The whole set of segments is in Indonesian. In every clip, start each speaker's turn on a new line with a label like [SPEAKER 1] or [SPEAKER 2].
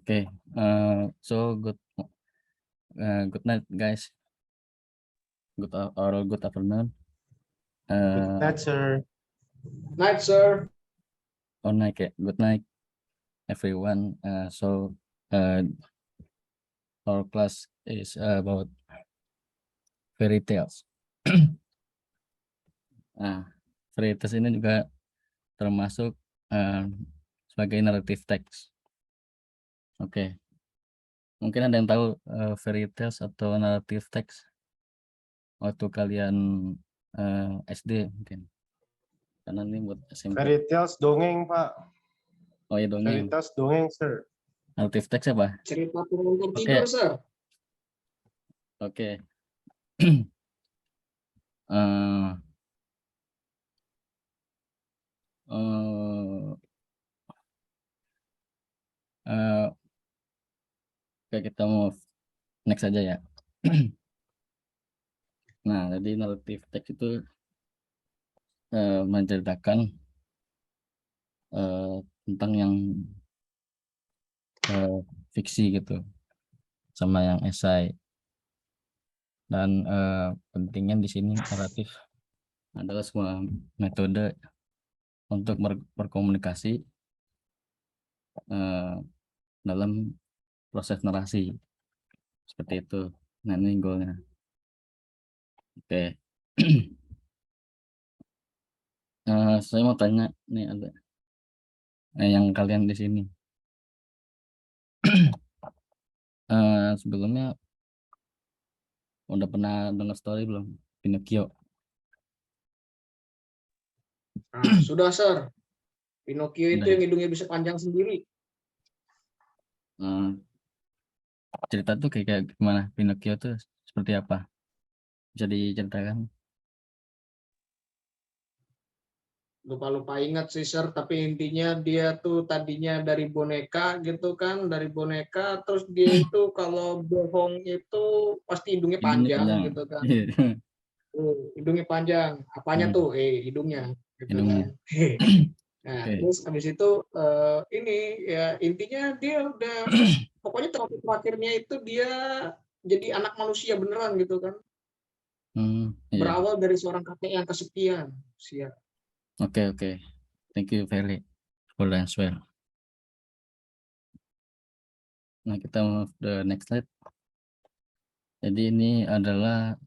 [SPEAKER 1] Okay. So good night, guys. Good afternoon.
[SPEAKER 2] Good night, sir.
[SPEAKER 3] Night, sir.
[SPEAKER 1] Good night, everyone. Our class is about fairy tales. Fairy tales ini juga termasuk sebagai narrative text. Oke. Mungkin ada yang tahu fairy tales atau narrative text waktu kalian SD mungkin. Karena ini buat SMP.
[SPEAKER 2] Fairy tales dongeng, Pak.
[SPEAKER 1] Oh ya,
[SPEAKER 2] Fairy
[SPEAKER 1] dongeng.
[SPEAKER 2] tales dongeng, sir.
[SPEAKER 1] Narrative text apa?
[SPEAKER 3] Cerita pengantar tidur, sir.
[SPEAKER 1] Oke. Oke, kita mau next aja ya. Nah, jadi narrative text itu menceritakan tentang yang fiksi gitu, sama yang esai. Dan pentingnya di sini naratif adalah sebuah metode untuk berkomunikasi dalam proses narasi, seperti itu. Nah, ini goalnya. Oke. Saya mau tanya nih, ada yang kalian di sini sebelumnya udah pernah dengar story belum, Pinocchio?
[SPEAKER 3] Nah, sudah, sir. Pinocchio itu
[SPEAKER 1] Udah.
[SPEAKER 3] yang hidungnya bisa panjang sendiri.
[SPEAKER 1] Cerita tuh kayak gimana? Pinocchio tuh seperti apa? Bisa diceritakan?
[SPEAKER 3] Lupa-lupa ingat sih, sir, tapi intinya dia tuh tadinya dari boneka gitu kan, dari boneka, terus dia itu kalau bohong itu pasti hidungnya panjang gitu kan. Hidungnya panjang, apanya tuh? Hidungnya gitu kan. Nah, terus habis itu ini ya intinya dia udah pokoknya terakhirnya itu dia jadi anak manusia beneran gitu kan. Berawal dari seorang kakek yang kesepian. Siap.
[SPEAKER 1] Oke. Thank you very for the answer. Nah, kita move the next slide. Jadi ini adalah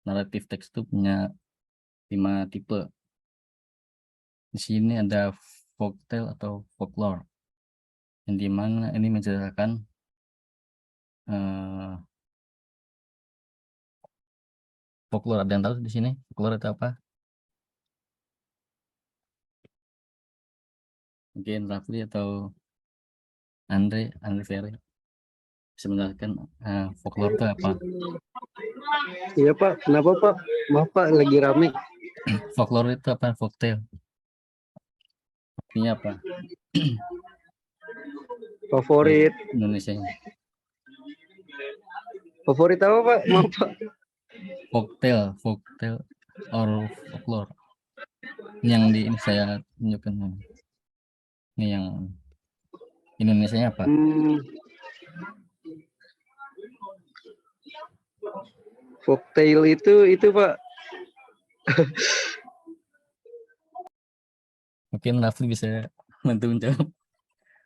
[SPEAKER 1] naratif teks itu punya 5 tipe. Di sini ada folktale atau folklore, yang dimana ini menceritakan folklore. Ada yang tahu di sini folklore itu apa? Mungkin Rafli atau Andre Ferry bisa menjelaskan folklore itu apa?
[SPEAKER 4] Iya, Pak, kenapa, Pak? Maaf, Pak, lagi rame.
[SPEAKER 1] Folklore itu apa? Folktale artinya apa?
[SPEAKER 4] Favorit
[SPEAKER 1] Indonesia.
[SPEAKER 4] Favorit apa, Pak? Maaf, Pak.
[SPEAKER 1] Folktale or folklore. Ini yang ini saya tunjukkan. Ini yang Indonesia apa?
[SPEAKER 4] Folktale itu, Pak.
[SPEAKER 1] Mungkin Rafli bisa bantu menjawab.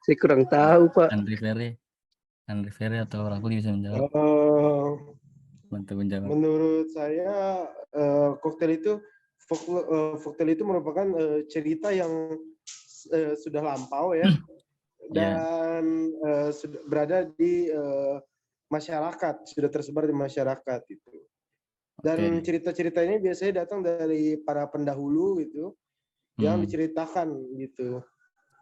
[SPEAKER 4] Saya kurang tahu, Pak.
[SPEAKER 1] Andre Ferry atau Rafli bisa menjawab. Bantu menjawab.
[SPEAKER 2] Menurut saya folktale itu merupakan cerita yang sudah lampau ya, dan berada di masyarakat, sudah tersebar di masyarakat itu. Dan cerita-cerita ini biasanya datang dari para pendahulu gitu, yang diceritakan gitu.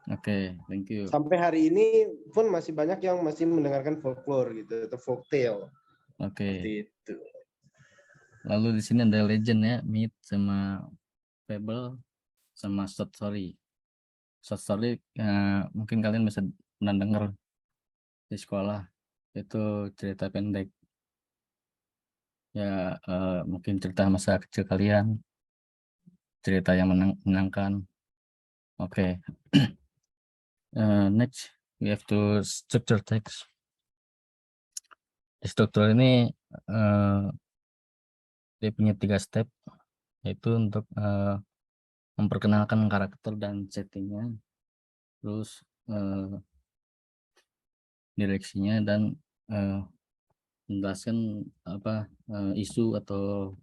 [SPEAKER 1] Oke, thank you.
[SPEAKER 2] Sampai hari ini pun masih banyak yang masih mendengarkan folklore gitu atau folktale. Seperti itu.
[SPEAKER 1] Lalu di sini ada legend ya, myth sama fable sama short story. Short story mungkin kalian bisa pernah dengar di sekolah, itu cerita pendek. Ya mungkin cerita masa kecil kalian, cerita yang menyenangkan. Oke. Next, we have to structure text. Di struktur ini dia punya 3 step, yaitu untuk memperkenalkan karakter dan settingnya, terus direksinya, dan menjelaskan isu atau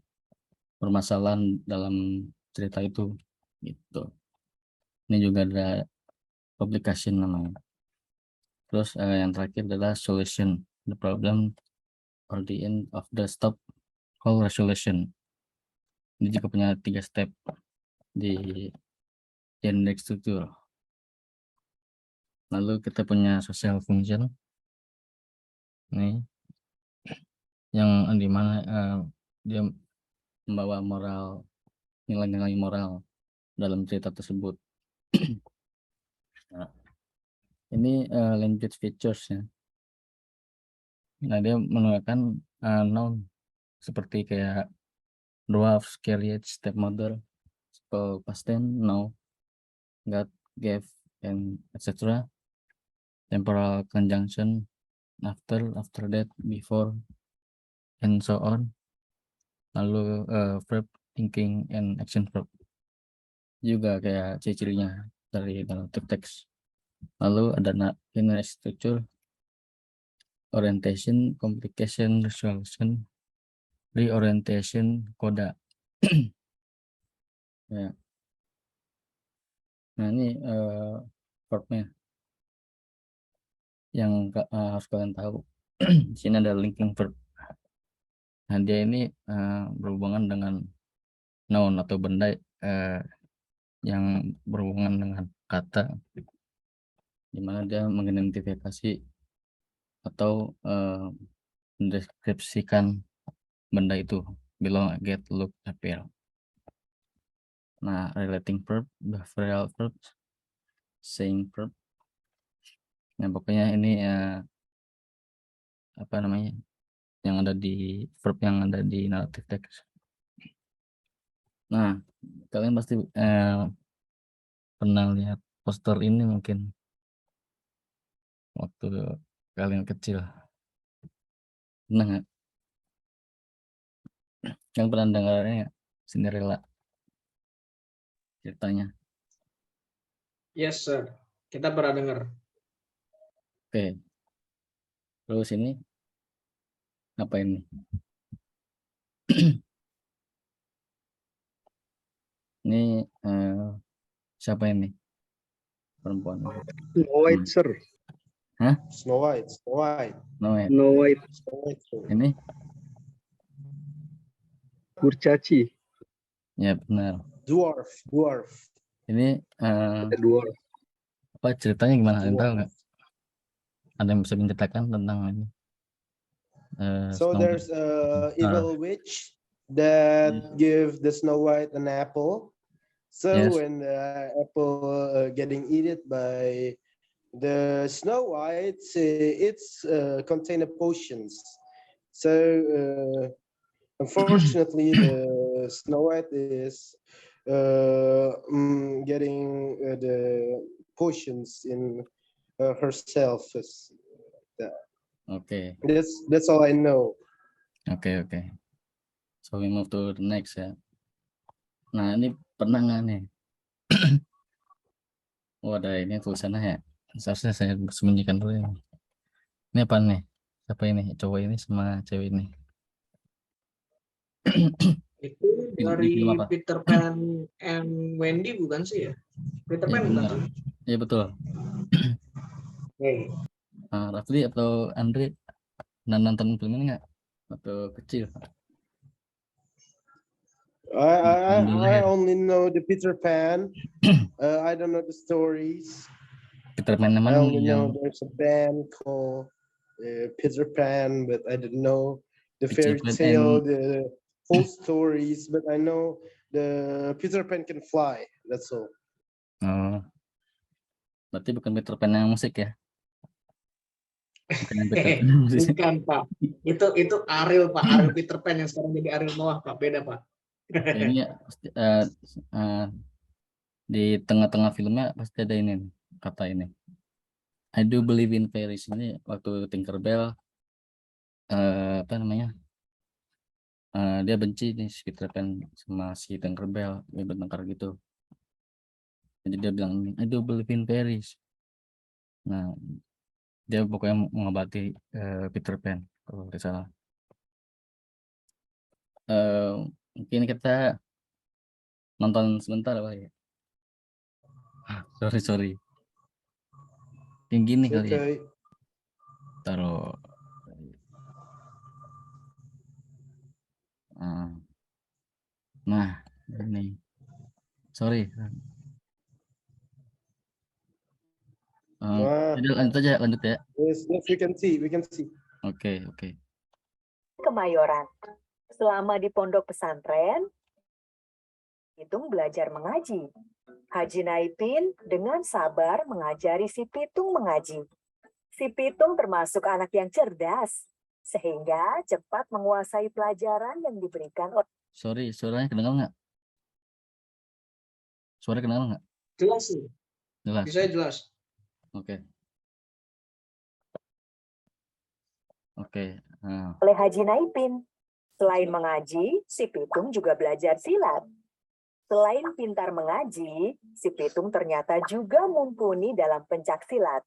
[SPEAKER 1] permasalahan dalam cerita itu gitu. Ini juga ada publication namanya. Terus yang terakhir adalah solution, the problem or the end of the stop call resolution. Ini juga punya 3 step di generic structure. Lalu kita punya social function nih, yang dimana dia membawa moral, nilai-nilai moral dalam cerita tersebut. Nah, ini language features ya. Nah, dia menggunakan noun seperti kayak dwarf, carriage, stepmother, simple past tense, now, got, gave, and etc. Temporal conjunction, after that, before, and so on. Lalu verb, thinking, and action verb juga kayak ciri-cirinya dari dalam teks. Lalu ada inner structure, orientation, complication, resolution, reorientation, coda. Ya. Nah, ini verbnya yang harus kalian tahu. Di sini ada linking verb. Nah, dia ini berhubungan dengan noun atau benda yang berhubungan dengan kata, di mana dia mengidentifikasi atau mendeskripsikan benda itu, belong, get, look, appear. Nah, relating verb, behavioral verb, saying verb. Nah, pokoknya ini yang ada di verb yang ada di narrative text. Nah, kalian pasti pernah lihat poster ini mungkin waktu kalian kecil. Pernah nggak? Yang pernah dengarnya Cinderella ceritanya?
[SPEAKER 3] Yes, sir. Kita pernah dengar.
[SPEAKER 1] Oke. Terus ini apa ini? Ini siapa ini? Perempuan.
[SPEAKER 4] Snow White, sir.
[SPEAKER 2] Snow White, Snow White,
[SPEAKER 1] No, ya.
[SPEAKER 4] Snow White,
[SPEAKER 2] Snow White.
[SPEAKER 1] Ini
[SPEAKER 4] kurcaci.
[SPEAKER 1] ya benar.
[SPEAKER 2] Dwarf, dwarf.
[SPEAKER 1] Ini
[SPEAKER 4] Ada dua.
[SPEAKER 1] apa ceritanya gimana? Kalian tahu
[SPEAKER 2] Dwarf.
[SPEAKER 1] nggak? Ada yang bisa menceritakan tentang ini?
[SPEAKER 2] So
[SPEAKER 1] Snow
[SPEAKER 2] there's a evil witch that give the Snow White an apple. So
[SPEAKER 1] Yes.
[SPEAKER 2] when the apple getting eaten by the Snow White, it's contain a potions. So unfortunately, the Snow White is getting the potions in herself.
[SPEAKER 1] Oke.
[SPEAKER 2] That's all I know.
[SPEAKER 1] Oke. So we move to the next ya. Nah, ini pernah nggak nih? Oh, ada ini tulisannya ya. Seharusnya saya sembunyikan dulu ya. Ini apa nih? Siapa ini? Cowok ini sama cewek ini.
[SPEAKER 3] Itu dari
[SPEAKER 1] film apa?
[SPEAKER 3] Peter Pan and Wendy bukan sih ya? Peter
[SPEAKER 1] Ya,
[SPEAKER 3] Pan bukan
[SPEAKER 1] benar.
[SPEAKER 3] sih?
[SPEAKER 1] Iya betul.
[SPEAKER 3] Oke.
[SPEAKER 1] Rafli atau Andre nonton film ini nggak? Waktu kecil.
[SPEAKER 2] I only know the Peter Pan. I don't know the stories.
[SPEAKER 1] Peter Pan
[SPEAKER 2] I
[SPEAKER 1] mana
[SPEAKER 2] only know
[SPEAKER 1] yang
[SPEAKER 2] there's a band called Peter Pan, but I didn't know the
[SPEAKER 1] Peter
[SPEAKER 2] fairy
[SPEAKER 1] Pan
[SPEAKER 2] tale,
[SPEAKER 1] and-
[SPEAKER 2] the whole stories. But I know the Peter Pan can fly. That's all.
[SPEAKER 1] Oh. Berarti bukan Peter Pan yang musik ya? Bukan yang Peter Pan yang musik.
[SPEAKER 3] Bukan, Pak. Itu Ariel, Pak. Ariel Peter Pan yang sekarang jadi Ariel Noah, Pak. Beda, Pak.
[SPEAKER 1] Ini di tengah-tengah filmnya pasti ada ini kata ini. I do believe in fairies ini waktu Tinkerbell apa namanya? Dia benci nih si Peter Pan sama si Tinkerbell, dia bertengkar gitu. Jadi dia bilang I do believe in fairies. Nah, dia pokoknya mengobati Peter Pan kalau tidak salah. Mungkin kita nonton sebentar apa ya? Sorry. Yang gini kali ya.
[SPEAKER 2] Okay.
[SPEAKER 1] Taruh. Nah, ini. Sorry.
[SPEAKER 2] Wah,
[SPEAKER 1] Lanjut ya.
[SPEAKER 2] yes, we can see.
[SPEAKER 1] Oke.
[SPEAKER 5] Kemayoran. Selama di pondok pesantren, Pitung belajar mengaji. Haji Naipin dengan sabar mengajari si Pitung mengaji. Si Pitung termasuk anak yang cerdas, sehingga cepat menguasai pelajaran yang diberikan oleh...
[SPEAKER 1] Sorry, suaranya kedengar nggak? Suara kedengar nggak?
[SPEAKER 3] Jelas sih.
[SPEAKER 1] Jelas.
[SPEAKER 3] Bisa jelas.
[SPEAKER 1] Oke.
[SPEAKER 5] oleh Haji Naipin. Selain mengaji, si Pitung juga belajar silat. Selain pintar mengaji, si Pitung ternyata juga mumpuni dalam pencak silat.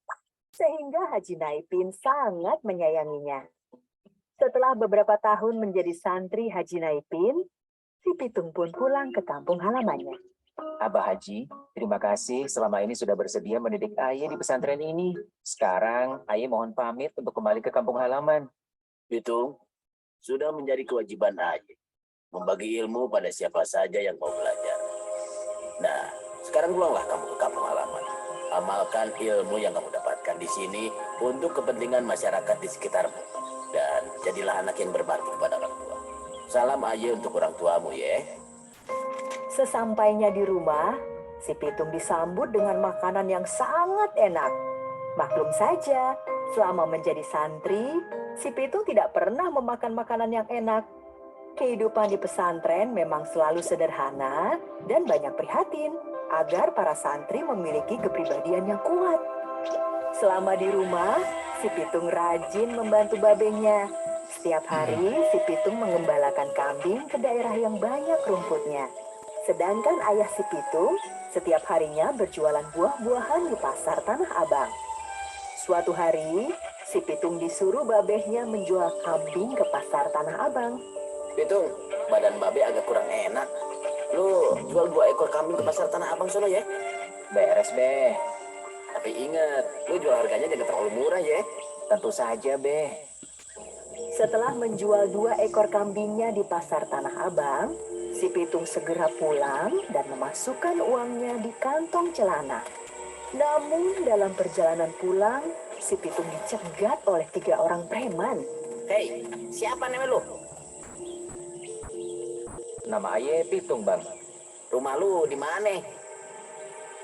[SPEAKER 5] Sehingga Haji Naipin sangat menyayanginya. Setelah beberapa tahun menjadi santri Haji Naipin, si Pitung pun pulang ke kampung halamannya.
[SPEAKER 6] Abah Haji, terima kasih selama ini sudah bersedia mendidik Aye di pesantren ini. Sekarang Aye mohon pamit untuk kembali ke kampung halaman.
[SPEAKER 7] Pitung, sudah menjadi kewajiban Aye membagi ilmu pada siapa saja yang mau belajar. Nah, sekarang pulanglah kamu ke kampung halaman. Amalkan ilmu yang kamu dapatkan di sini untuk kepentingan masyarakat di sekitarmu. Dan jadilah anak yang berbakti kepada orang tua. Salam Aye untuk orang tuamu ya.
[SPEAKER 5] Sesampainya di rumah, si Pitung disambut dengan makanan yang sangat enak. Maklum saja, selama menjadi santri, si Pitung tidak pernah memakan makanan yang enak. Kehidupan di pesantren memang selalu sederhana dan banyak prihatin agar para santri memiliki kepribadian yang kuat. Selama di rumah, si Pitung rajin membantu babengnya. Setiap hari, si Pitung mengembalakan kambing ke daerah yang banyak rumputnya. Sedangkan ayah si Pitung setiap harinya berjualan buah-buahan di pasar Tanah Abang. Suatu hari, si Pitung disuruh babehnya menjual kambing ke pasar Tanah Abang.
[SPEAKER 7] Pitung, badan babe agak kurang enak. Lu jual 2 ekor kambing ke pasar Tanah Abang sono ya.
[SPEAKER 6] Beres, Beh.
[SPEAKER 7] Tapi ingat, lu jual harganya jangan terlalu murah ya.
[SPEAKER 6] Tentu saja, Beh.
[SPEAKER 5] Setelah menjual 2 ekor kambingnya di pasar Tanah Abang, si Pitung segera pulang dan memasukkan uangnya di kantong celana. Namun dalam perjalanan pulang, si Pitung dicegat oleh 3 orang preman.
[SPEAKER 7] Hei, siapa namanya lu?
[SPEAKER 6] Nama Aye Pitung, Bang.
[SPEAKER 7] Rumah lu di mana?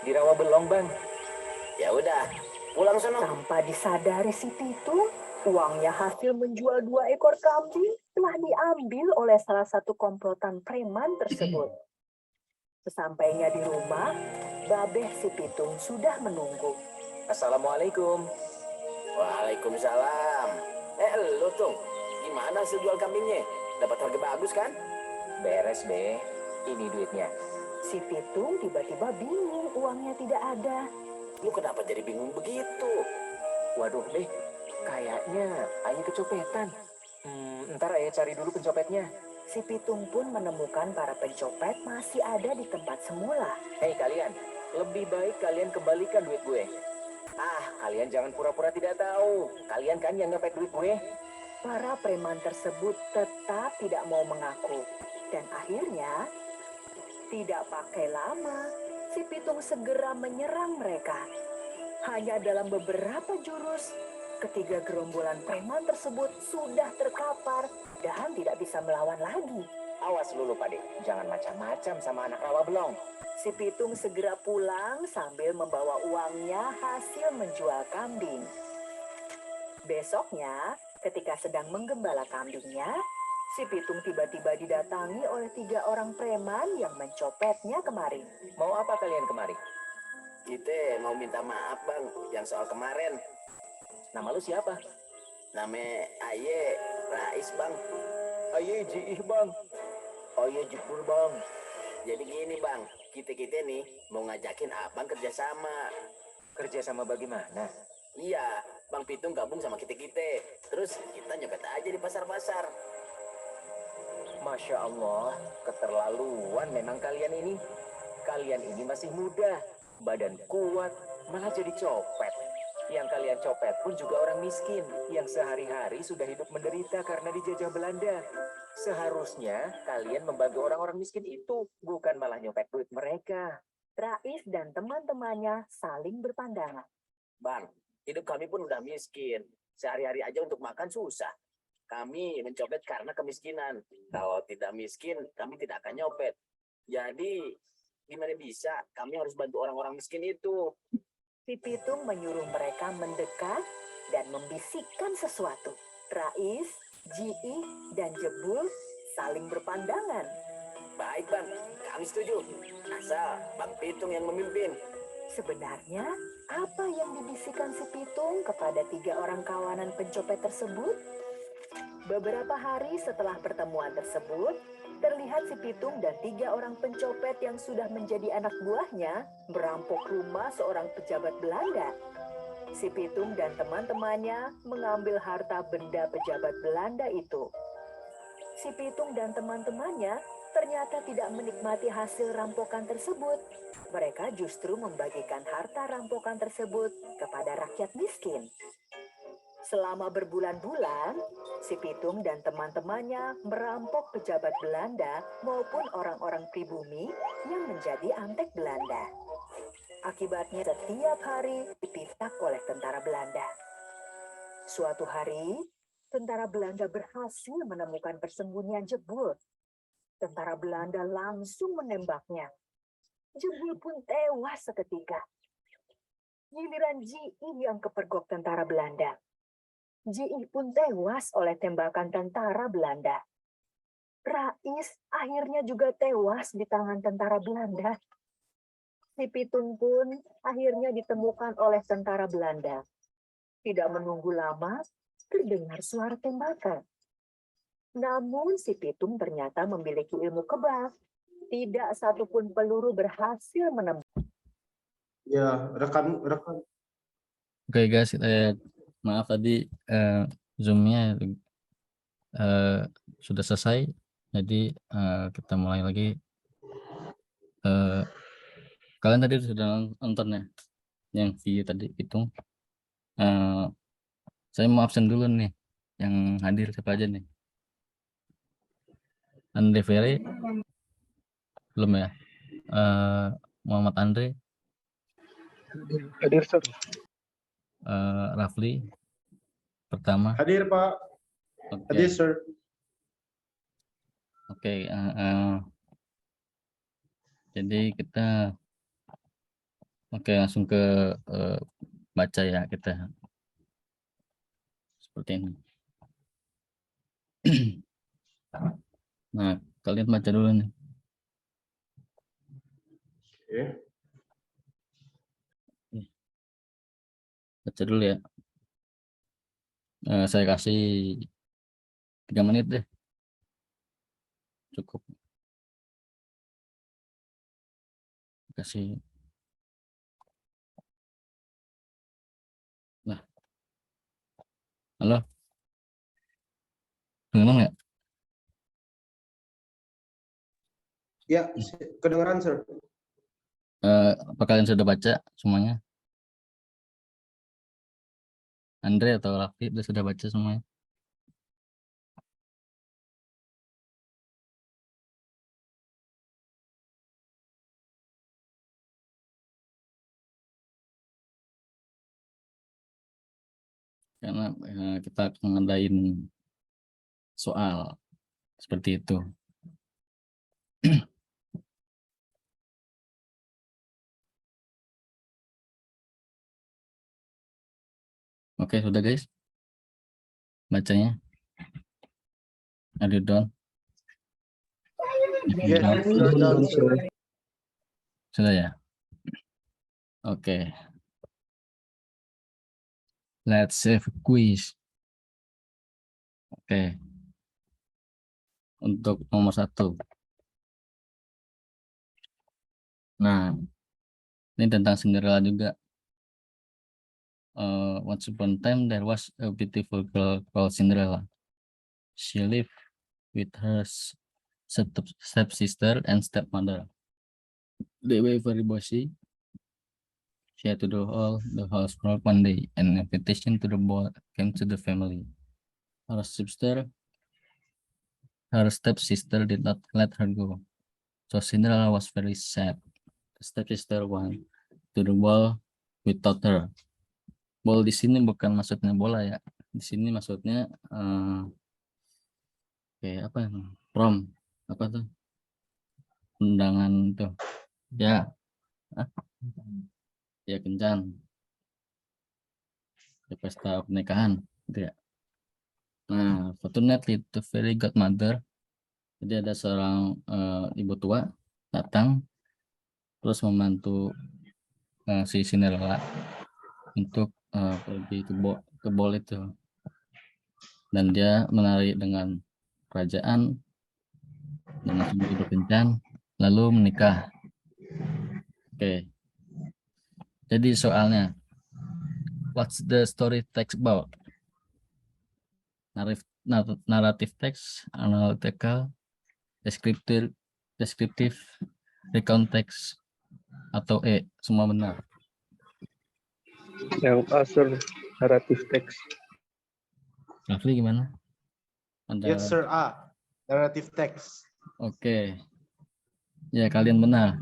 [SPEAKER 6] Di Rawabelong, Bang.
[SPEAKER 7] Ya udah, pulang sono.
[SPEAKER 5] Tanpa disadari si Pitung, uangnya hasil menjual 2 ekor kambing telah diambil oleh salah satu komplotan preman tersebut. Sesampainya di rumah, babeh si Pitung sudah menunggu.
[SPEAKER 6] Assalamualaikum.
[SPEAKER 7] Waalaikumsalam. Lu Tung, gimana hasil jual kambingnya? Dapat harga bagus kan?
[SPEAKER 6] Beres, Beh. Ini duitnya.
[SPEAKER 5] Si Pitung tiba-tiba bingung uangnya tidak ada.
[SPEAKER 7] Lu kenapa jadi bingung begitu?
[SPEAKER 6] Waduh, Beh. Kayaknya Aye kecopetan. Ntar Aye cari dulu pencopetnya.
[SPEAKER 5] Si Pitung pun menemukan para pencopet masih ada di tempat semula.
[SPEAKER 6] Hei kalian, lebih baik kalian kembalikan duit gue. Kalian jangan pura-pura tidak tahu. Kalian kan yang nyopet duit gue.
[SPEAKER 5] Para preman tersebut tetap tidak mau mengaku. Dan akhirnya, tidak pakai lama, si Pitung segera menyerang mereka. Hanya dalam beberapa jurus, ketiga gerombolan preman tersebut sudah terkapar dan tidak bisa melawan lagi.
[SPEAKER 6] Awas lu Pade, jangan macam-macam sama anak Rawabelong.
[SPEAKER 5] Si Pitung segera pulang sambil membawa uangnya hasil menjual kambing. Besoknya, ketika sedang menggembala kambingnya, si Pitung tiba-tiba didatangi oleh 3 orang preman yang mencopetnya kemari.
[SPEAKER 6] Mau apa kalian kemari?
[SPEAKER 7] kita mau minta maaf bang, yang soal kemarin.
[SPEAKER 6] Nama lu siapa?
[SPEAKER 7] Nama Aye Rais bang.
[SPEAKER 6] Aye Jiih bang.
[SPEAKER 7] Aye Jepur bang. Jadi gini bang, kita nih mau ngajakin abang kerjasama.
[SPEAKER 6] Kerja sama bagaimana?
[SPEAKER 7] Iya, Bang Pitung gabung sama kita. Terus kita nyopet aja di pasar-pasar.
[SPEAKER 6] Masya Allah, keterlaluan memang kalian ini. Kalian ini masih muda, badan kuat, malah jadi copet. Yang kalian copet pun juga orang miskin, yang sehari-hari sudah hidup menderita karena dijajah Belanda. Seharusnya kalian membantu orang-orang miskin itu, bukan malah nyopet duit mereka.
[SPEAKER 5] Rais dan teman-temannya saling berpandangan.
[SPEAKER 7] Bang, hidup kami pun udah miskin. Sehari-hari aja untuk makan susah. Kami mencopet karena kemiskinan. Kalau tidak miskin, kami tidak akan nyopet. Jadi, gimana bisa? Kami harus bantu orang-orang miskin itu.
[SPEAKER 5] Si Pitung menyuruh mereka mendekat dan membisikkan sesuatu. Rais, Jiih, dan Jebul saling berpandangan.
[SPEAKER 7] Baik bang, kami setuju. Asal Bang Pitung yang memimpin.
[SPEAKER 5] Sebenarnya, apa yang dibisikkan si Pitung kepada 3 orang kawanan pencopet tersebut? Beberapa hari setelah pertemuan tersebut, terlihat si Pitung dan 3 orang pencopet yang sudah menjadi anak buahnya merampok rumah seorang pejabat Belanda. Si Pitung dan teman-temannya mengambil harta benda pejabat Belanda itu. Si Pitung dan teman-temannya ternyata tidak menikmati hasil rampokan tersebut. Mereka justru membagikan harta rampokan tersebut kepada rakyat miskin. Selama berbulan-bulan, si Pitung dan teman-temannya merampok pejabat Belanda maupun orang-orang pribumi yang menjadi antek Belanda. Akibatnya setiap hari dipitak oleh tentara Belanda. Suatu hari, tentara Belanda berhasil menemukan persembunyian Jebul. Tentara Belanda langsung menembaknya. Jebul pun tewas seketika. Giliran Jiih yang kepergok tentara Belanda. Jiih pun tewas oleh tembakan tentara Belanda. Rais akhirnya juga tewas di tangan tentara Belanda. Si Pitung pun akhirnya ditemukan oleh tentara Belanda. Tidak menunggu lama, terdengar suara tembakan. Namun si Pitung ternyata memiliki ilmu kebal. Tidak satupun peluru berhasil menembus.
[SPEAKER 2] Ya, rekan.
[SPEAKER 1] Oke guys, maaf tadi zoomnya sudah selesai, jadi kita mulai lagi. Kalian tadi sudah nonton ya yang video tadi Pitung. Saya mau absen dulu nih, yang hadir siapa aja nih? Andre Ferry belum ya? Muhammad Andre,
[SPEAKER 4] Hadir, Sir.
[SPEAKER 1] Rafli pertama.
[SPEAKER 2] Hadir Pak.
[SPEAKER 1] Oke.
[SPEAKER 2] Hadir Sir.
[SPEAKER 1] Oke, jadi kita langsung ke baca ya kita seperti ini. Nah, kalian baca dulu nih.
[SPEAKER 2] Oke.
[SPEAKER 1] Baca dulu ya. Saya kasih 3 menit deh. Cukup. Kasih. Nah. Halo. Dengar nggak?
[SPEAKER 2] Ya, kedengeran Sir.
[SPEAKER 1] Apa kalian sudah baca semuanya? Andre atau Raffi sudah baca semuanya? Karena kita ngadain soal seperti itu. Oke, sudah guys. Bacanya. Are you done?
[SPEAKER 2] Ya,
[SPEAKER 1] Sudah ya. Oke. Let's save quiz. Oke. Untuk nomor 1. Nah, ini tentang Cinderella juga. Once upon a time there was a beautiful girl called Cinderella. She lived with her stepsister and stepmother. They were very bossy. She had to do all the housework one day, and an invitation to the ball came to the family. Her stepsister did not let her go, so Cinderella was very sad. The stepsister went to the ball without her. Ball di sini bukan maksudnya bola ya. Di sini maksudnya kayak apa? Prom, apa tuh? Undangan tuh. Ya, ya kencan. Ya, pesta pernikahan, gitu ya. Nah, fortunately the fairy godmother, jadi ada seorang ibu tua datang terus membantu si Cinderella untuk pergi ke ball itu, dan dia menari dengan kerajaan dengan sungguh berkencan lalu menikah. Oke. Jadi soalnya, what's the story text about? Narrative text, analytical, descriptive, recount text, atau semua benar?
[SPEAKER 4] Yang A, sir, narrative text.
[SPEAKER 1] Rafli gimana?
[SPEAKER 2] Yes, sir. A. Narrative text.
[SPEAKER 1] Oke. Ya, kalian benar.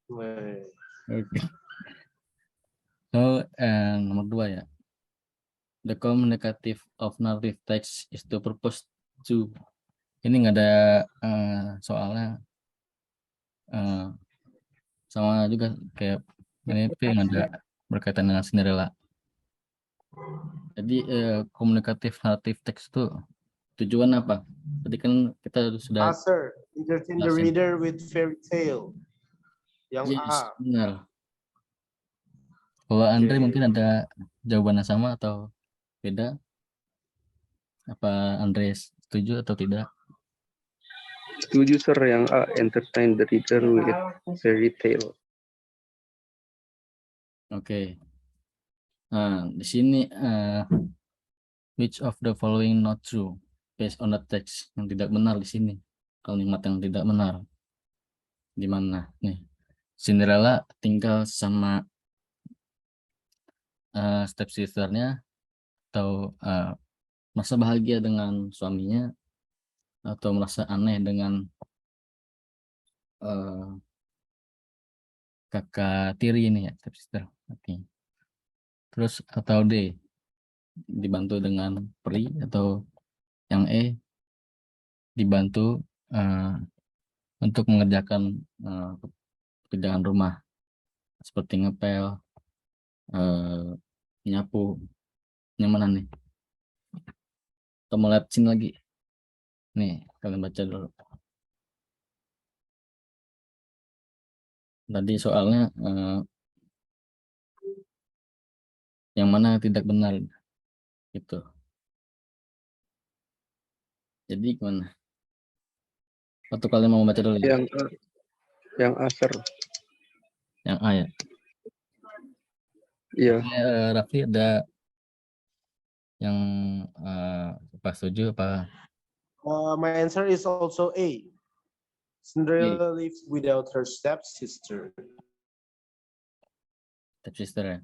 [SPEAKER 2] Weh.
[SPEAKER 1] Oke. So, nomor 2 ya. The communicative of narrative text is the purpose to. Ini nggak ada soalnya sama juga kayak ini tuh yang ada berkaitan dengan Cinderella. Jadi communicative narrative text itu tujuan apa? Tadi kan kita sudah
[SPEAKER 2] Sir. Entertain the
[SPEAKER 1] jelasin.
[SPEAKER 2] reader with fairy tale. Yang
[SPEAKER 1] Yes,
[SPEAKER 2] A.
[SPEAKER 1] benar. Kalau Andre mungkin ada jawabannya sama atau beda? Apa Andre setuju atau tidak?
[SPEAKER 4] Setuju, sir, yang A, entertain the reader with fairy tale.
[SPEAKER 1] Oke. Nah, di sini which of the following not true based on the text, yang tidak benar di sini. Kalimat yang tidak benar. Di mana? Nih. Cinderella tinggal sama stepsisternya atau merasa bahagia dengan suaminya atau merasa aneh dengan kakak tiri ini ya, stepsister. Oke. Terus atau D, dibantu dengan peri, atau yang E, dibantu untuk mengerjakan pekerjaan rumah seperti ngepel, nyapu. Yang mana nih? Atau mau lihat sini lagi? Nih, kalian baca dulu. Tadi soalnya yang mana tidak benar gitu. Jadi gimana? Atau kalian mau baca dulu ya?
[SPEAKER 4] Yang A, sir.
[SPEAKER 1] Yang A ya?
[SPEAKER 4] Iya.
[SPEAKER 1] Raffi ada yang apa setuju apa?
[SPEAKER 2] My answer is also A. Cinderella lived without her stepsister.
[SPEAKER 1] Stepsister ya?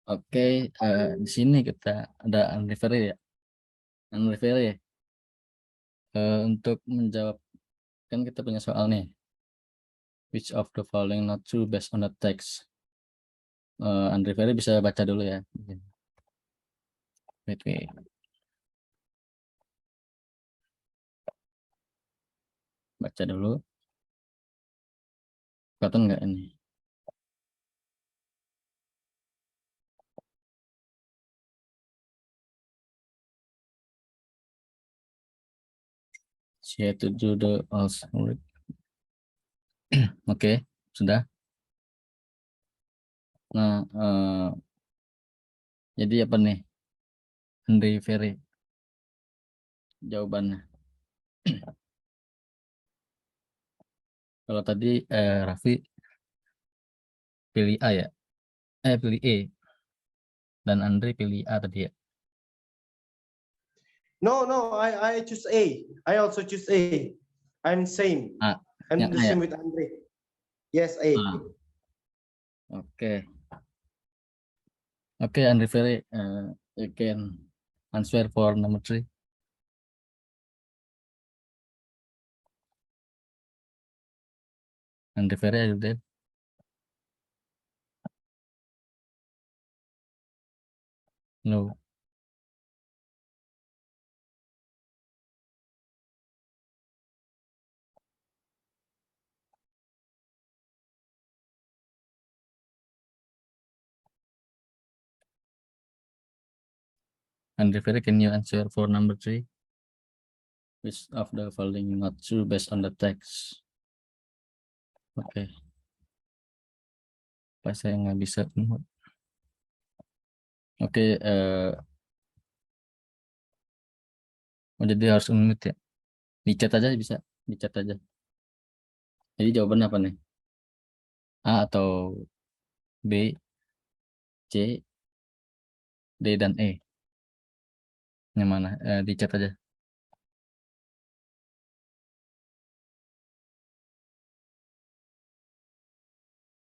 [SPEAKER 1] Oke, di sini kita ada Andre Ferry ya. Andre Ferry untuk menjawab, kan kita punya soal nih. Which of the following not true based on the text? Andre Ferry bisa baca dulu ya. Wait. Baca dulu. Kelihatan nggak ini? She had to do the housework. Oke, sudah. Nah, jadi apa nih? Andre Ferry jawabannya. Kalau tadi Raffi pilih A ya? Pilih E. Dan Andre pilih A tadi ya?
[SPEAKER 2] No, I choose A. I also choose A. I'm same.
[SPEAKER 1] A.
[SPEAKER 2] I'm
[SPEAKER 1] Yang
[SPEAKER 2] the
[SPEAKER 1] A ya?
[SPEAKER 2] same with Andre. Yes, A.
[SPEAKER 1] A. Oke. Oke, Andre Ferry, you can answer for number 3. Andre Ferry, are you there? No. Andre Ferry, can you answer for number 3? Which of the following not true based on the text? Oke. Pas saya nggak bisa. Oke, jadi harus unmute ya. Di chat aja bisa, di chat aja. Jadi jawaban apa nih? A atau B, C, D dan E? Yang mana? Di chat aja.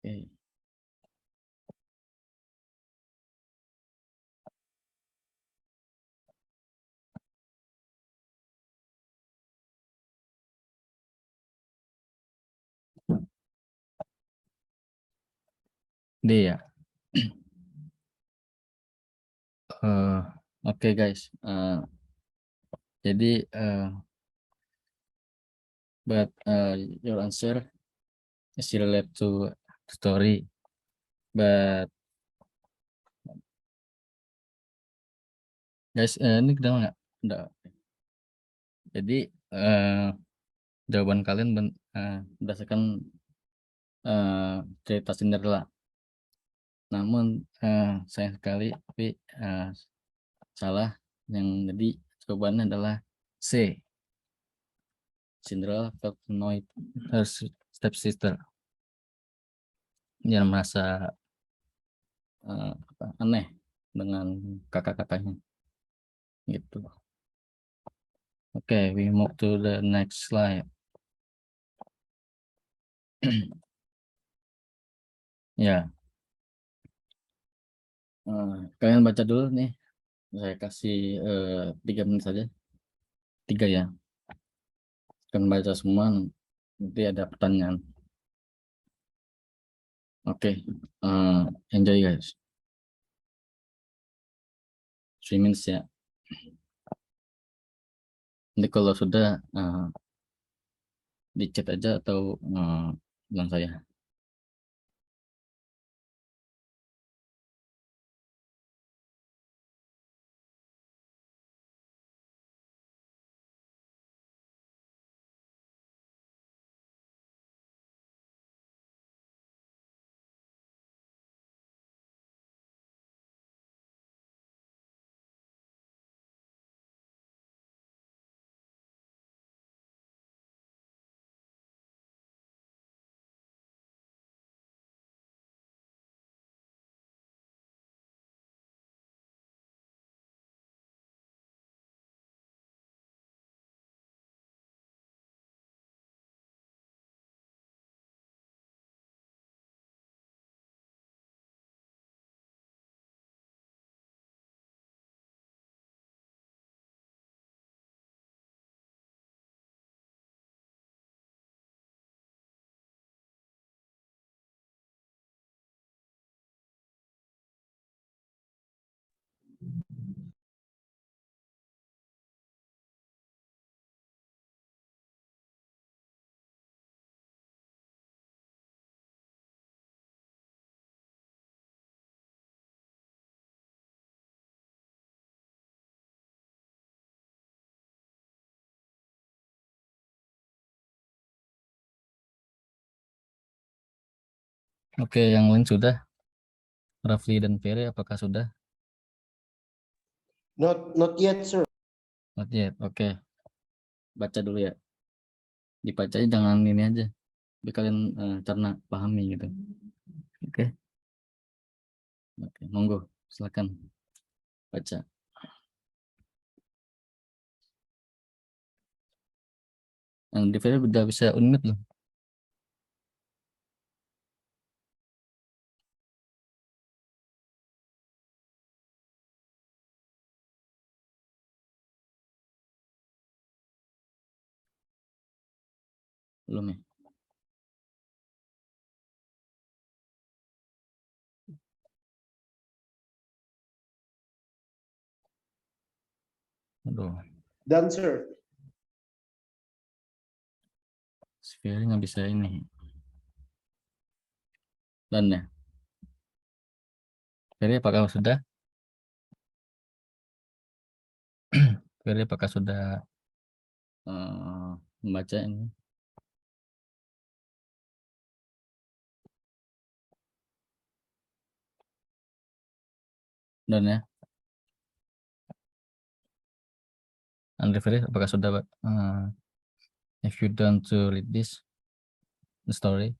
[SPEAKER 1] Oke. D ya. Oke guys. Jadi but your answer is related to story, but guys, ini kedengar nggak? Nggak. Jadi jawaban kalian berdasarkan cerita Cinderella. Namun sayang sekali, tapi salah. Yang jadi jawabannya adalah C. Cinderella felt annoyed her stepsister. Dia merasa aneh dengan kakak-kakaknya gitu. Oke, we move to the next slide. Ya, kalian baca dulu nih. Saya kasih 3 menit saja. 3 ya. Kalian baca semua, nanti ada pertanyaan. Oke, enjoy guys. 3 minutes ya. Nanti kalau sudah di chat aja atau bilang saya. Oke, yang lain sudah. Rafli dan Ferry apakah sudah?
[SPEAKER 2] Not yet, sir.
[SPEAKER 1] Not yet. Oke. Baca dulu ya. Dibacanya jangan ini aja. Biar kalian cerna pahami gitu. Oke. Oke, monggo. Silakan baca. Yang di Ferry udah bisa unmute loh. Belum ya? Aduh,
[SPEAKER 2] Done, sir.
[SPEAKER 1] si Ferry nggak bisa ini. Dan ya. Ferry apakah sudah? Ferry apakah sudah membaca ini? Dan ya. Andre Ferry apakah sudah, Pak? If you don't to read this, the story.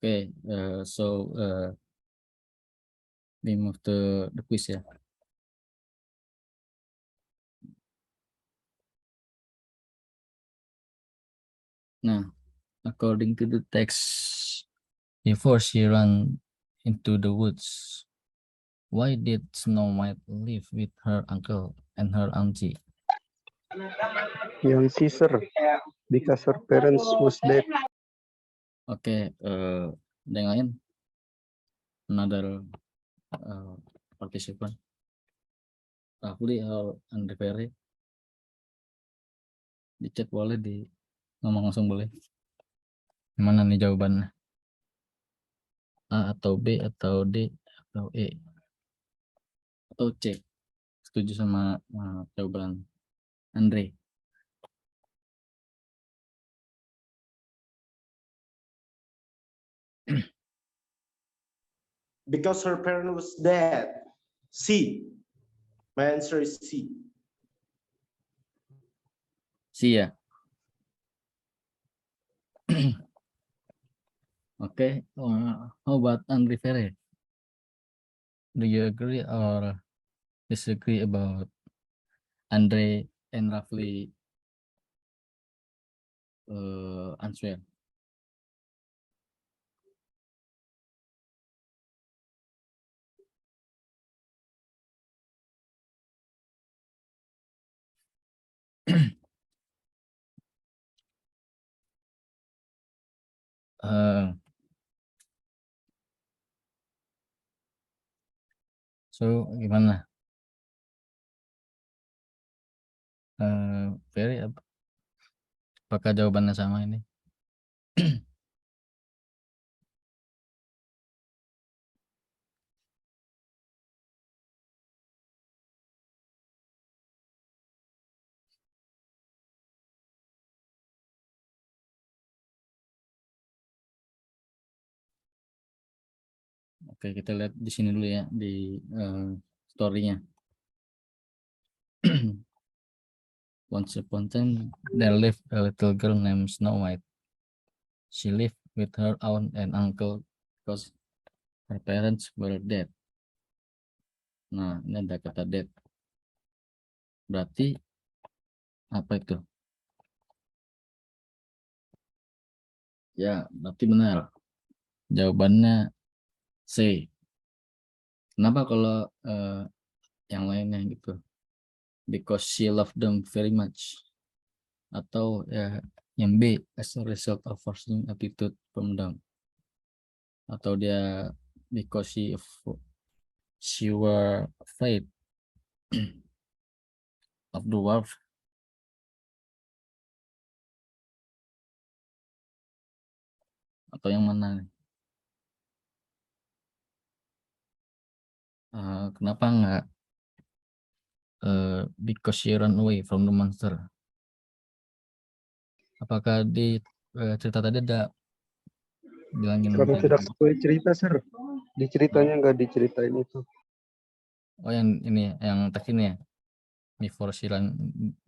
[SPEAKER 1] Okay, so we move to the quiz ya. Nah, according to the text, before she ran into the woods, why did Snow White live with her uncle and her auntie?
[SPEAKER 4] Young sister, because her parents was dead.
[SPEAKER 1] Oke, ada yang lain? Another participant? Rafli atau Andre Ferry? Di chat boleh, di ngomong langsung boleh. Mana nih jawabannya? A atau B atau D atau E atau C? Setuju sama jawaban Andre?
[SPEAKER 2] Because her parent was dead. C. My answer is C.
[SPEAKER 1] C ya. Okay, how about Andre Ferry? Do you agree or disagree about Andre and Rafli answer? So gimana? Ferry, apakah jawabannya sama ini? Oke, kita lihat di sini dulu ya, di story-nya. Once upon a time, there lived a little girl named Snow White. She lived with her aunt and uncle because her parents were dead. Nah, ini ada kata dead. Berarti apa itu? Ya, berarti benar. Jawabannya C. Kenapa kalau yang lainnya gitu? Because she loved them very much. Atau ya yang B, as a result of forcing attitude from them. Atau dia because she were afraid of the dwarf. Atau yang mana nih? Kenapa enggak because she ran away from the monster? Apakah di cerita tadi ada bilangin
[SPEAKER 4] Kami sudah sesuai cerita, sir. Di ceritanya nggak diceritain itu.
[SPEAKER 1] oh yang ini yang teks ini ya, before she ran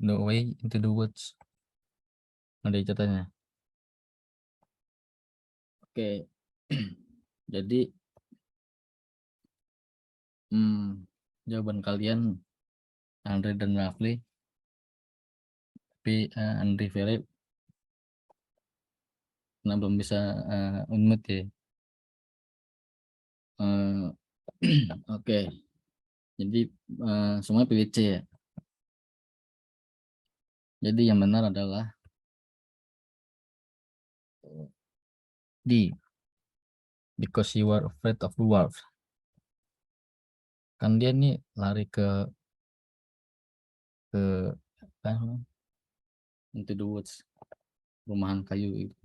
[SPEAKER 1] the way into the woods, ada ceritanya. Oke. Jadi jawaban kalian Andre dan Rafli, tapi Andre Philip karena belum bisa unmute ya. Oke. Jadi semuanya pilih C ya. Jadi yang benar adalah D. Because you were afraid of the wolf. Kan dia nih lari ke apa, into the woods, rumahan kayu itu.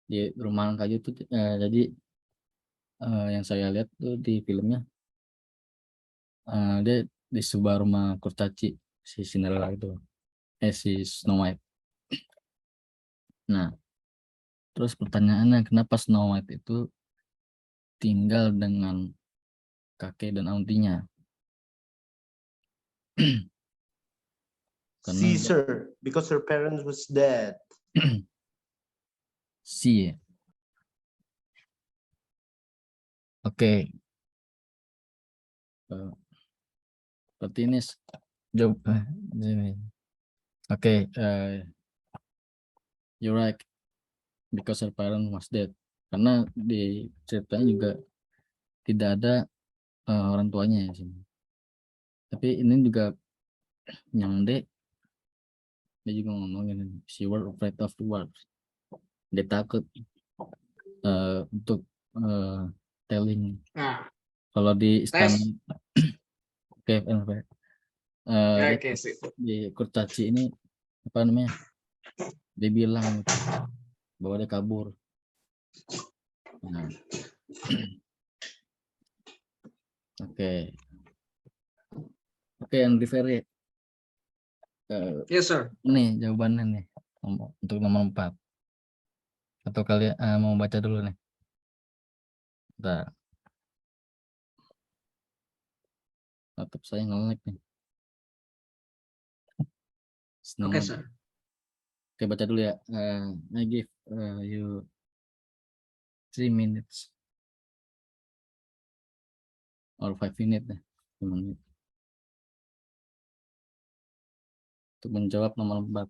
[SPEAKER 1] Di rumahan kayu itu jadi yang saya lihat tuh di filmnya dia di sebuah rumah kurcaci si Cinderella itu, si Snow White. Nah, terus pertanyaannya kenapa Snow White itu tinggal dengan kakek dan auntinya? Karena
[SPEAKER 2] Caesar, because her parents was dead.
[SPEAKER 1] si ya. Oke. Berarti ini jawab ini. Oke, you're right, because her parent was dead. Karena di ceritanya juga tidak ada orang tuanya ya sini. Tapi ini juga yang dia juga ngomongin she were afraid of the world. Dia takut untuk telling.
[SPEAKER 3] Nah,
[SPEAKER 1] Kalau di istana
[SPEAKER 3] oke sih.
[SPEAKER 1] di kurcaci ini apa namanya? Dia bilang gitu, bahwa dia kabur. Nah, oke, Andri Ferry.
[SPEAKER 3] Yes, sir.
[SPEAKER 1] Nih jawabannya nih untuk nomor 4. Atau kalian mau baca dulu nih? Bentar. Laptop saya nge-lag nih.
[SPEAKER 3] Oke, sir.
[SPEAKER 1] Oke, baca dulu ya. I give you 3 minutes or 5 minutes deh. 5 menit. Untuk menjawab nomor 4.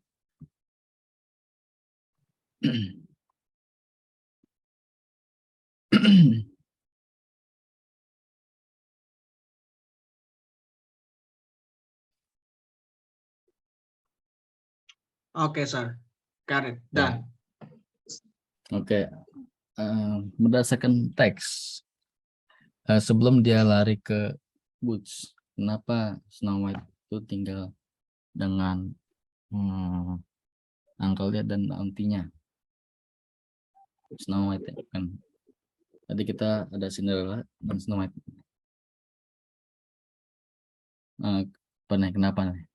[SPEAKER 3] Oke, sir. Got it. Done.
[SPEAKER 1] Oke. Berdasarkan teks, sebelum dia lari ke woods, kenapa Snow White itu tinggal dengan uncle-nya dan auntie-nya? Snow White ya, kan. Tadi kita ada Cinderella dan Snow White. Kenapa nih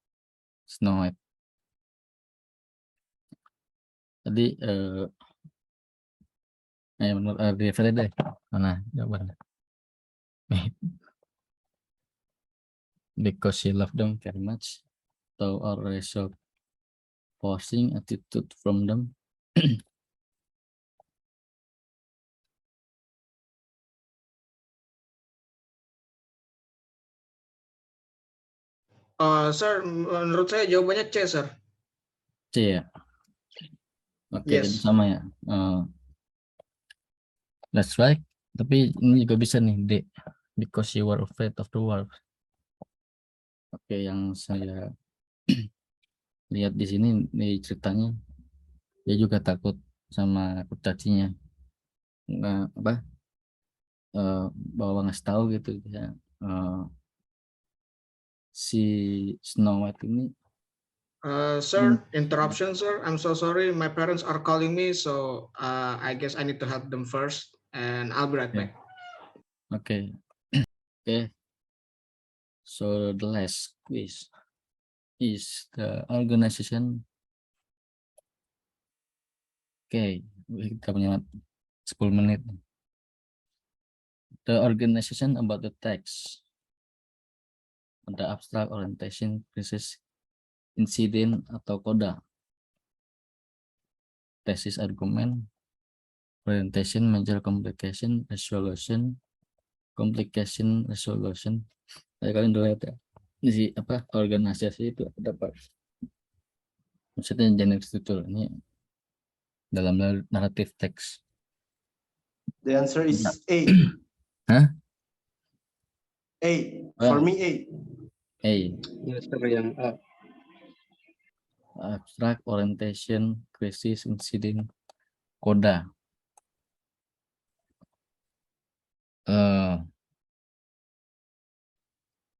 [SPEAKER 1] Snow White? Tadi menurut referensi deh. Mana jawabannya? Because she loved them very much, atau or so forcing attitude from them.
[SPEAKER 3] Sir, menurut saya jawabannya C, sir.
[SPEAKER 1] C ya. Oke,
[SPEAKER 3] Yes.
[SPEAKER 1] jadi sama ya. That's right. Tapi ini juga bisa nih D. Because you were afraid of the wolf. Oke, yang saya lihat di sini di ceritanya, dia juga takut sama kurcacinya. Bahwa ngasih tahu gitu ya. Si Snow White ini.
[SPEAKER 3] Sir, interruption, sir. I'm so sorry. My parents are calling me, so I guess I need to help them first, and I'll be right back.
[SPEAKER 1] Okay. So the last quiz is the organization Oke, kita punya 10 menit. The organization about the text. Ada abstract, orientation, crisis, incident, atau koda. Tesis, argumen, orientation, major complication, resolution, complication, resolution. Kalian udah lihat ya. Ini apa organisasi itu dapat. Maksudnya jenis struktur ini dalam naratif teks.
[SPEAKER 2] The answer is A.
[SPEAKER 1] Hah?
[SPEAKER 2] A. For me, A.
[SPEAKER 1] A.
[SPEAKER 4] Ya, sir, yang A.
[SPEAKER 1] Abstract, orientation, crisis, incident, koda.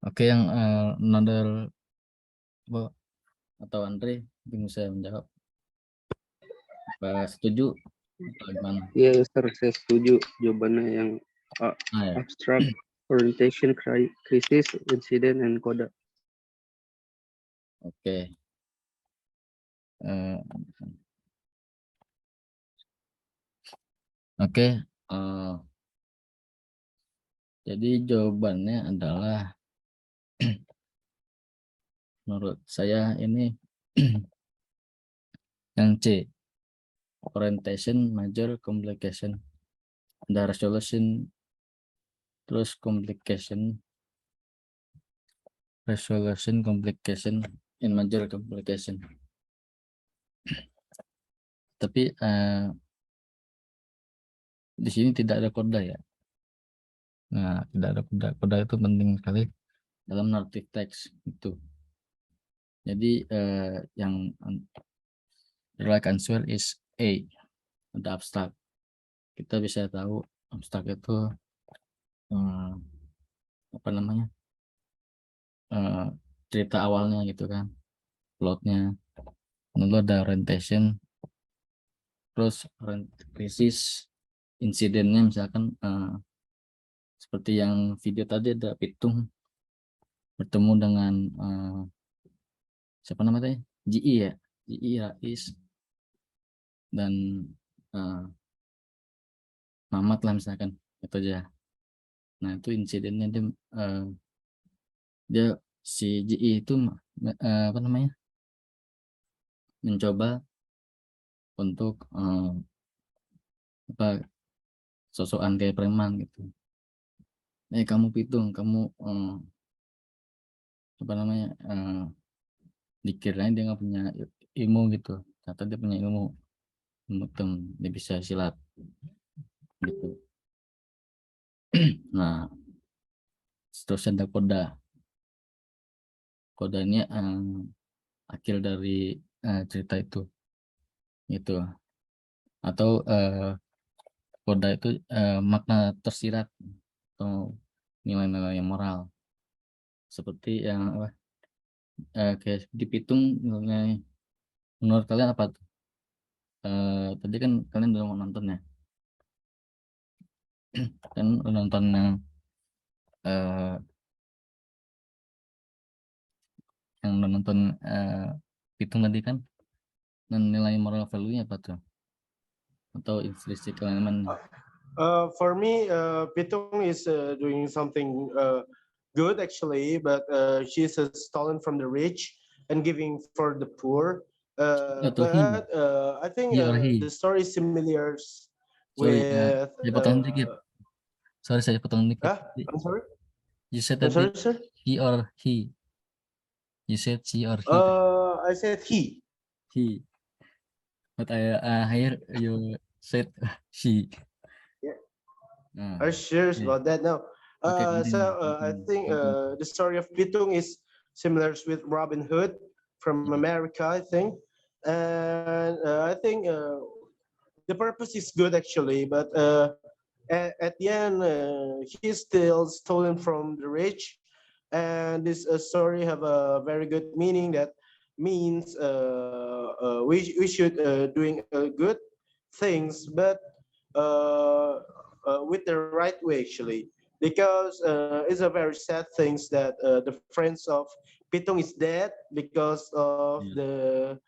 [SPEAKER 1] Oke, yang another atau Andre bisa menjawab. Apa setuju atau gimana?
[SPEAKER 4] Iya, sir, saya setuju jawabannya yang A.
[SPEAKER 1] Ya.
[SPEAKER 4] Abstract, orientation, crisis, incident, and koda.
[SPEAKER 1] Oke. Oke. Jadi jawabannya adalah menurut saya ini yang C. Orientation, major, complication. Ada resolution, terus complication, resolution, complication, and major complication. Tapi di sini tidak ada koda ya. Nah, tidak ada koda. Koda itu penting sekali dalam narrative text itu. Jadi yang the right answer is A. Ada abstrak. Kita bisa tahu abstrak itu apa namanya? Cerita awalnya gitu kan. Plotnya. Lalu ada orientation. Terus krisis, insidennya misalkan seperti yang video tadi ada Pitung bertemu dengan siapa namanya? GI ya, GI Rais dan Mamat lah misalkan itu aja. Nah itu insidennya dia si GI itu apa namanya? Mencoba untuk apa sosokan kayak preman gitu. Kamu Pitung, kamu apa namanya? Dikirain dia nggak punya ilmu gitu, ternyata dia punya ilmu, dia bisa silat gitu. Nah terus ada kodanya akhir dari cerita itu gitu, atau koda itu makna tersirat atau nilai-nilai moral seperti yang apa kayak di Pitung. Menurut kalian apa tuh? Tadi kan kalian udah mau nonton ya, kan udah nonton yang udah nonton Pitung tadi kan, dan nilai moral value-nya apa tuh? Atau intrinsic element?
[SPEAKER 2] For me, Pitung is doing something good actually, but she's stolen from the rich and giving for the poor. But I think the story is similar with.
[SPEAKER 1] Saya potong dikit. Sorry, saya potong dikit.
[SPEAKER 2] I'm sorry.
[SPEAKER 1] You said
[SPEAKER 2] I'm
[SPEAKER 1] that
[SPEAKER 2] sorry, sir.
[SPEAKER 1] He or he? You said she or he?
[SPEAKER 2] I said he.
[SPEAKER 1] He. But I hear you said she.
[SPEAKER 2] Yeah. Are you serious about that? No. I think the story of Pitung is similar with Robin Hood from America, I think. And I think the purpose is good actually, but at the end, he's still stolen from the rich. And this story have a very good meaning that means we should doing good things, but with the right way actually, because it's a very sad thing that the friends of Pitung is dead because of the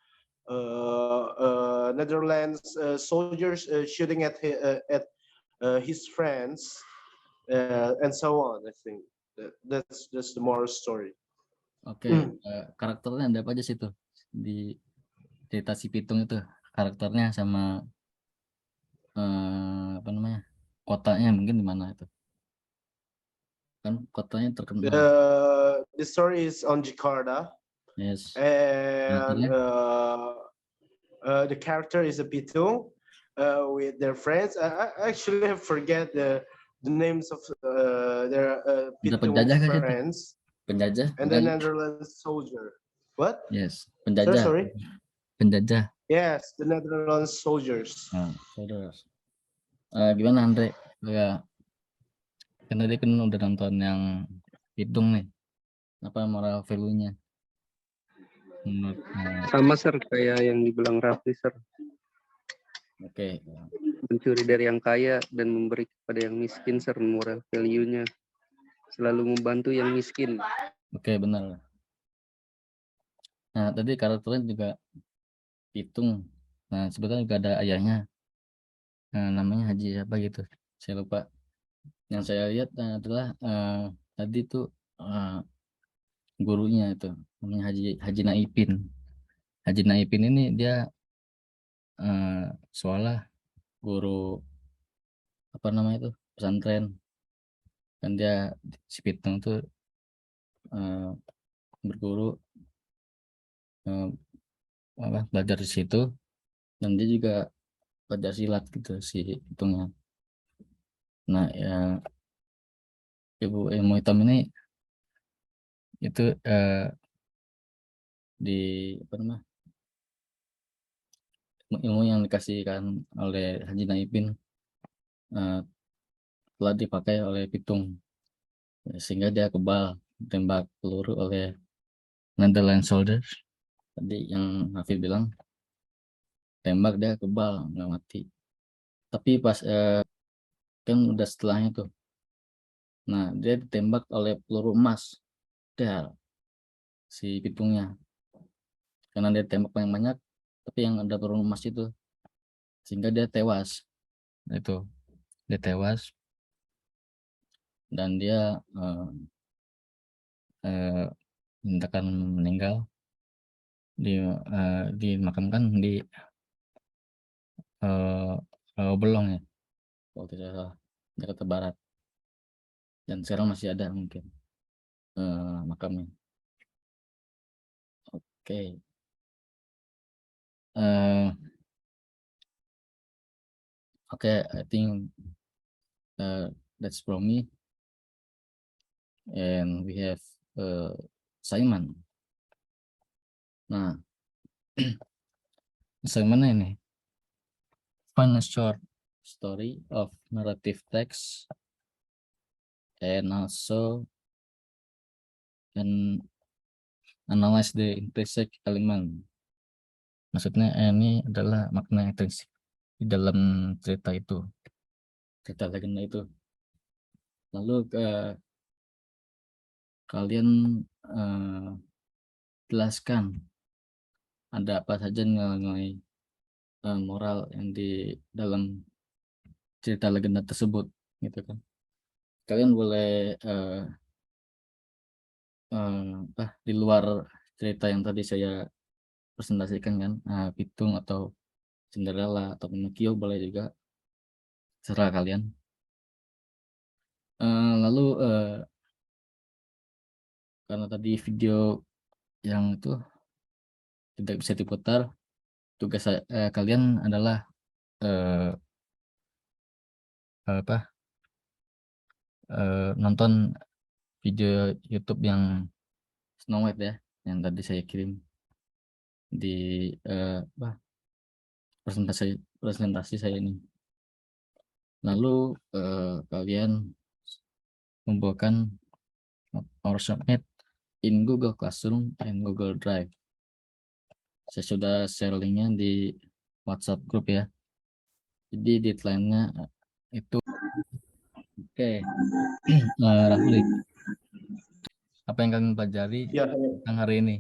[SPEAKER 2] Netherlands soldiers shooting at his friends, and so on. I think that's the moral story.
[SPEAKER 1] Oke, karakternya ada apa aja sih tuh di cerita si Pitung itu, karakternya sama apa namanya, kotanya mungkin di mana itu, kan kotanya terkenal.
[SPEAKER 2] The story is on Jakarta,
[SPEAKER 1] Yes.
[SPEAKER 2] and
[SPEAKER 1] Karakternya
[SPEAKER 2] the character is a Pitung with their friends. I actually forget the names of their
[SPEAKER 1] ada
[SPEAKER 2] Pitung
[SPEAKER 1] penjajah kan situ?
[SPEAKER 2] friends,
[SPEAKER 1] Penjajah.
[SPEAKER 2] and the Netherlands soldier. What?
[SPEAKER 1] Yes, penjajah.
[SPEAKER 2] Sorry.
[SPEAKER 1] Penjajah.
[SPEAKER 2] Yes, the Netherlands soldiers.
[SPEAKER 1] Nah, saudara. Gimana Andre? Ya, kan tadi kan udah nonton yang Pitung nih. Apa moral value-nya? Menurut,
[SPEAKER 4] Sama sir kayak yang dibilang Rafli sir,
[SPEAKER 1] Oke.
[SPEAKER 4] mencuri dari yang kaya dan memberi kepada yang miskin sir, moral value-nya selalu membantu yang miskin.
[SPEAKER 1] Oke, benar. Nah, tadi karakternya juga Pitung. Nah, sebetulnya juga ada ayahnya. Namanya Haji apa gitu. Saya lupa. Yang saya lihat adalah tadi tuh gurunya itu namanya Haji Naipin. Haji Naipin ini dia seolah guru apa namanya itu pesantren, kan dia si Pitung tuh berguru belajar di situ, dan dia juga belajar silat gitu si Pitungnya. Nah ya, ilmu hitam ini itu di apa namanya, ilmu yang dikasihkan oleh Haji Naipin telah dipakai oleh Pitung, sehingga dia kebal tembak peluru oleh Netherlands soldiers. Tadi yang Hafid bilang tembak dia kebal nggak mati, tapi pas kan udah setelahnya tuh, nah dia ditembak oleh peluru emas dar si Pitungnya, karena dia tembak paling banyak tapi yang ada peluru emas itu, sehingga dia tewas. Itu dia tewas dan dia dinyatakan meninggal, dimakamkan di Belong ya kalau tidak salah, Jakarta Barat, dan sekarang masih ada mungkin makamnya. Oke. Okay, I think that's from me, and we have Simon. Nah, Simon ini find a short story of narrative text and also and analyze the intrinsic element. Maksudnya ini adalah makna intrinsik di dalam cerita itu, cerita legenda itu. Lalu kalian jelaskan ada apa saja nilai moral yang di dalam cerita legenda tersebut, gitu kan. Kalian boleh di luar cerita yang tadi saya presentasikan kan, Pitung atau Cinderella atau Pinocchio boleh juga, serah kalian. Lalu karena tadi video yang itu tidak bisa diputar, tugas kalian adalah nonton video YouTube yang Snow White ya, yang tadi saya kirim di presentasi saya ini. Lalu kalian membuatkan PowerShop Meet in Google Classroom and Google Drive. Saya sudah share linknya di WhatsApp grup ya. Jadi deadline-nya itu oke. Rafli, apa yang kalian pelajari tentang hari ini?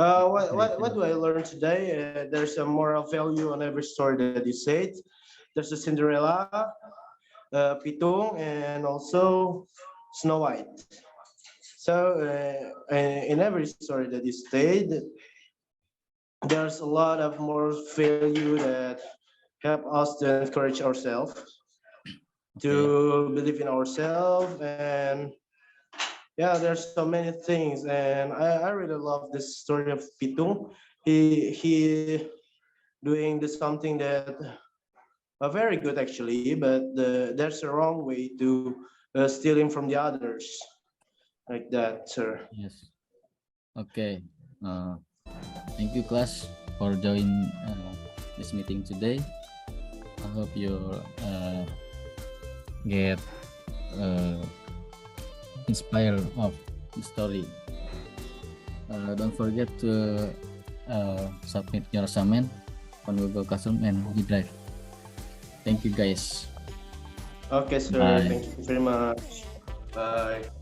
[SPEAKER 2] What do I learn today? There's a moral value on every story that you said. There's a Cinderella, Pitung, and also Snow White. So in every story that you stated, there's a lot of moral value that help us to encourage ourselves, to believe in ourselves, and yeah, there's so many things, and I really love this story of Pitung. He doing this something that very good actually, but there's a wrong way to stealing from the others like that, sir.
[SPEAKER 1] Yes. Okay. Thank you, class, for joining this meeting today. I hope you get inspired of the story. Don't forget to submit your assignment on Google Classroom and G Drive. Thank you, guys.
[SPEAKER 2] Okay, sir.
[SPEAKER 1] Bye.
[SPEAKER 2] Thank you very much. Bye.